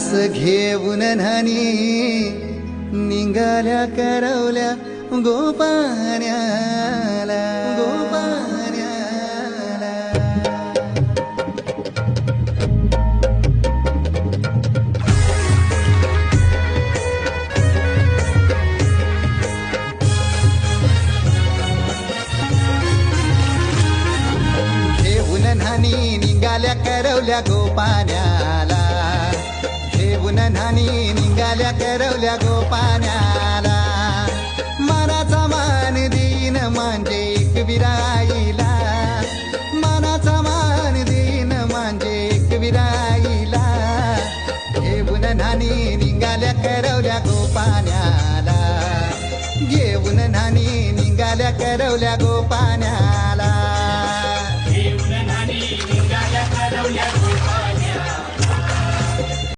घास घेऊन न्हाणी निघाल्या करवल्या गोपाण्याला घेऊन न्हाणी निघाल्या करवल्या गोपाण्याला घेऊन न्हाणी निघाल्या करवल्या गोपाण्याला मनाचा मान देईन म्हणजे एकविराईला मनाचा मान देईन म्हणजे एकविराईला घेऊन न्हाणी निघाल्या करवल्या गोपाण्याला घेऊन न्हाणी निघाल्या करवल्या गोपाण्याला